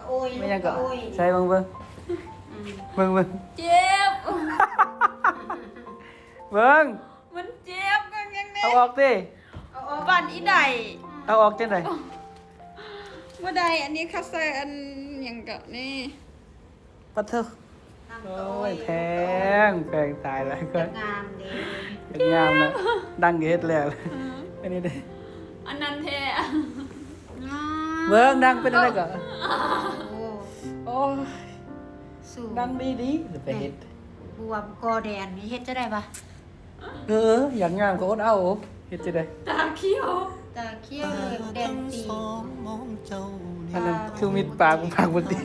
โอ้ย ไม่ยังก็ โอ้ย ใส่เบิ่งเบิ่งเจ็บ เบิ่ง มันเจ็บกันยังไง เอาออกติ เอาออก บันอีใด เอาออกจังได๋ เมื่อใดอันนี้คัสเซอร์อันยังกับนี่ ปัดเถอะ นั่ง โอ้ โอ้ ย ย แพงตายแล้วก็ งามดี เป็นงามนะดังเฮ็ดแล้วอันนี้เด้ อันนั้นแท้ เบิ่งดังเป็นอะไรก็ โอ้ โอ้ย สูง ดังดีๆเดี๋ยวไปเฮ็ด บวมกอแดนนี่เฮ็ดจะได้ปะ อย่างงามก็อดเอาเฮ็ดจังได๋ ตาเขียว ตาเขี้ยวเลยแดนตี อันนั้นคือมิดปากบ่บ่ติ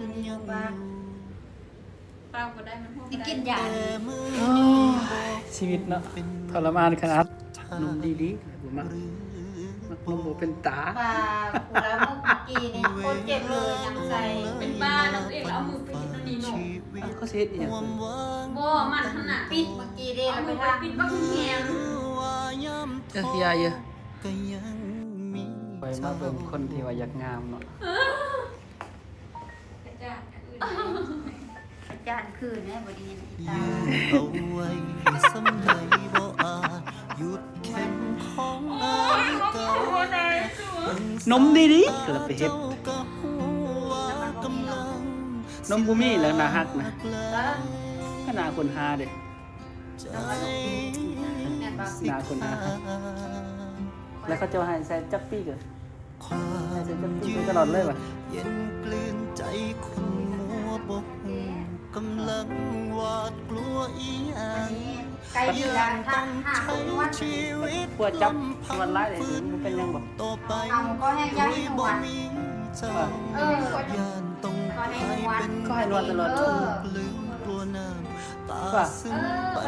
อันนี้ปาก ปากบ่ได้มันพูด นี่ บ่ได้ กินยา โอ้ยชีวิตเนาะทรมานขนาดนุ่มดีๆบ่มักนุ่มบ่เป็นตา ปลาคูละมุกเมื่อกี้นี่โคตรเจ็บเลยยังใส่ เป็นบ้าน้องเอกเอามือปิดนั่นนี่หนู เขาสิเฮ็ดอีหยัง บ่มันขนาด ปิดเมื่อกี้ดิ เอา แล้วไป มือ ทาง ปิดบักแหง อย่าไปมาเบิ่งคนที่ว่าอยากงามเนาะ กระจาดอื่น อาจารย์คือแม่บ่ดีตา เอาไว้สำใดบ่อาจหยุดเข็มของอากาศ นมดีๆก็แล้วไปเฮ็ด ก็ฮู้ว่ากำลัง นมบ่มีแล้วน่าฮักนะ แล้ว ขนาดคนหาเด้ แม่นบ่ หน้าคนหาแล้วเขาจะให้ใส่จักปี้ก็ ความ ให้ใส่จักปี้ไปตลอดเลยว่ะ เย็นกลืนใจคนมัวบ่ฮู้กำลังหวาดกลัวอีหยั อัน ง นี้ไก่ดีดันทางหาคนนวด ชีวิต ปวดจับมันหลายเลยมันเป็นหยังบ่ ต่อไป เอาก็ให้ยาให้นวด มีเจ้า เออ ย่านต้อง ก็ให้นวด ก็ให้นวดตลอด เออ ลืมกลัวน้ำตา ว่า ซึมไป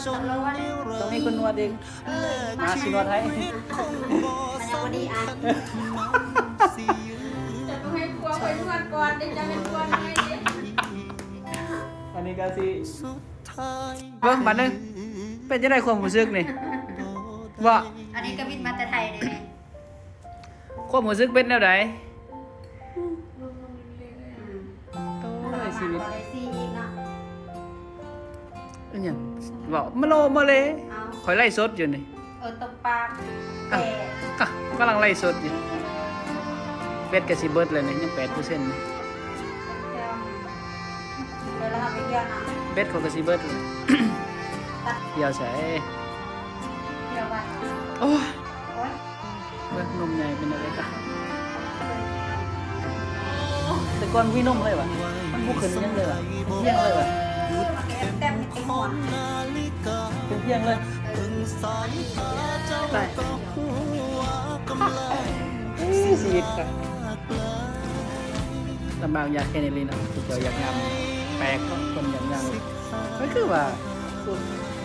จนนิรันดร์ ต้องมีคนนวดเองมาสินวดให้ ชีวิตคงบ่ มันยังบ่ดีอ่ะ สิยืน จะต้องให้ครัวไปนวดก่อนเดี๋ยวจะเป็นครัวทำไมดิ อันนี้ก็สิ สุดท้าย เบิ่งบัดนึงเป็นจังได๋ความรู้สึกนี่ว่า อันนี้ก็บินมาแต่ไทยเลยแม่ ความรู้สึกเป็นแนวใด อืม โอ้ยชีวิต ก็เลยซีอีกเนาะ อันหยังเว้ามาโลมาเลย เอา ข่อยไล่สดอยู่นี่ ตบปากแต่ อ่ะกำลังไล่สดอยู่เป็ดก็สิเบิดแล้วนี่ยัง8%นี่ เดี๋ยวเราทำไปเดียวนะ เป็ดเขาก็สิเบิดเลย เดี๋ยวใส่ เดี๋ยววัน โอ้ย โอ๊ย เบิ่งนมใหญ่เป็นอะไรกันแต่ก่อนพี่นมเลยวะมันบ่ขึ้นยังเลยวะเที่ยงเลยวะ มันแอบแต้มในตีหัว นาฬิกา เป็นเที่ยงเลย เพิ่งสายตาเจ้า ไป ก็ฮู้ว่ากำลัง ชีวิตครับลำบากอยากแค่นี้เลยเนาะเจ้าอยากงามแปลกก็คนอยากงามก็คือว่าคุณ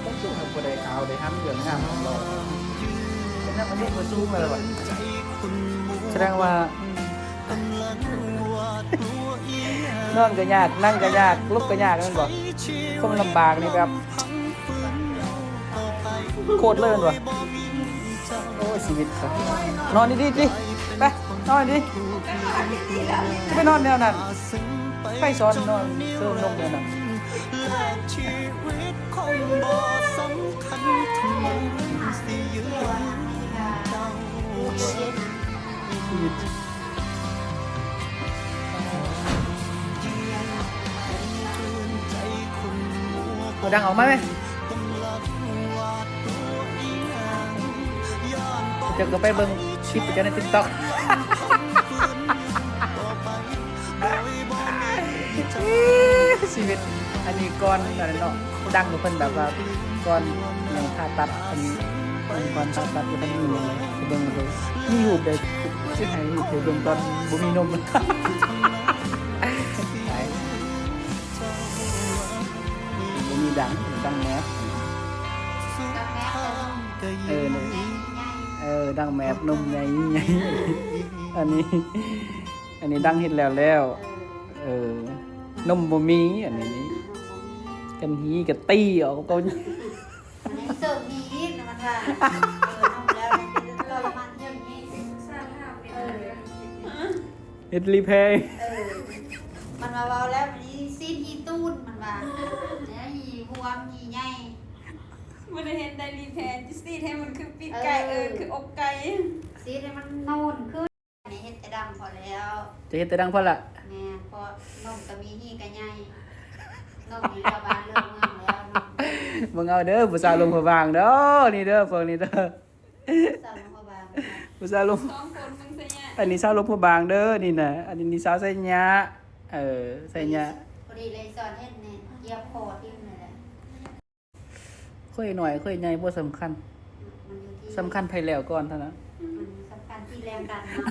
ต้องสู้กับผู้ใดเอาได้ทำเรื่องงามของเราเป็นนักประเทศมาสู้มาแล้ววะ ใจคุณมัว แสดงว่า กำลังหวาดกลัวอีหยัง นอนก็ยากนั่งก็ยากลุกก็ยากนั่นบ่ความลำบากนี่แบบโคตรเลยมันบ่โอ้ยชีวิตครับนอนดีๆสิไปนอนดีไปนอนแนวนั้นไปสอนนอนเติมนมแนวนั้น และชีวิตคงบ่สำคัญทำไมสิยืนเจ้า ชีวิตเอาดังออกมาไหมจะก็ไปเบิ่งคลิปกันใน TikTok ชีวิตอันนี้ก่อนอะไรเนาะดังกว่าเพิ่นแบบว่าก่อนอย่างผ่าตัดอันนี้ก่อนผ่าตัดก็ต้องมีอะไรไปเบิ่งเลยมีรูปเด็กชื่อให้รูปเบิ่งตอนบ่มีนมมันไปบ่มีดังแมส กับแม่แต่นม เออเนี่ย ใหญ่ ดังแมสนมใหญ่อันนี้ดังเฮ็ดแล้วเออนมบ่มีอันนี้นี่กันหีก็ตีออกก็ อันนี้เสิร์ฟดีนะมันค่ะทำแล้วเราละมันเยี่ยมนี่ สร้างภาพเป็น เอ อะไร อ เฮ็ดรีเพย์ มันมาเบาแล้วมันนี่ซีนอีตูนมันว่าเนี่ยอีบวมอีใหญ่ มันเห็นไดรีแพนจิซีให้มันคือปีกไก่คืออกไก่ ซีนให้มันนูนขึ้นนี่เฮ็ดแต่ดำพอแล้ว จะเฮ็ดแต่ดังพอละ แม่พอนมก็มีฮีก็ใหญ่นมนี่ระบาดเรื่องเมืองแล้ว มึงเอาเด้อผู้สาวลงหัวบางเด้อนี่เด้อพวกนี้เด้อ สั่งเขาบาง ผู้สาวลง 2 คนมึงซะเนี่ย อันนี้สาวลงหัวบางเด้อนี่น่ะอันนี้สาวใส่หยาใส่หยา พอดีเลยสอนเฮ็ดเนี่ยเหยียบคอทิ่มเลยแหละ ค่อยหน่อยค่อยใหญ่บ่สำคัญ มันอยู่ที่ สำคัญไผแล้วก่อนเท่านั้น มันสำคัญที่แรงดันเนาะ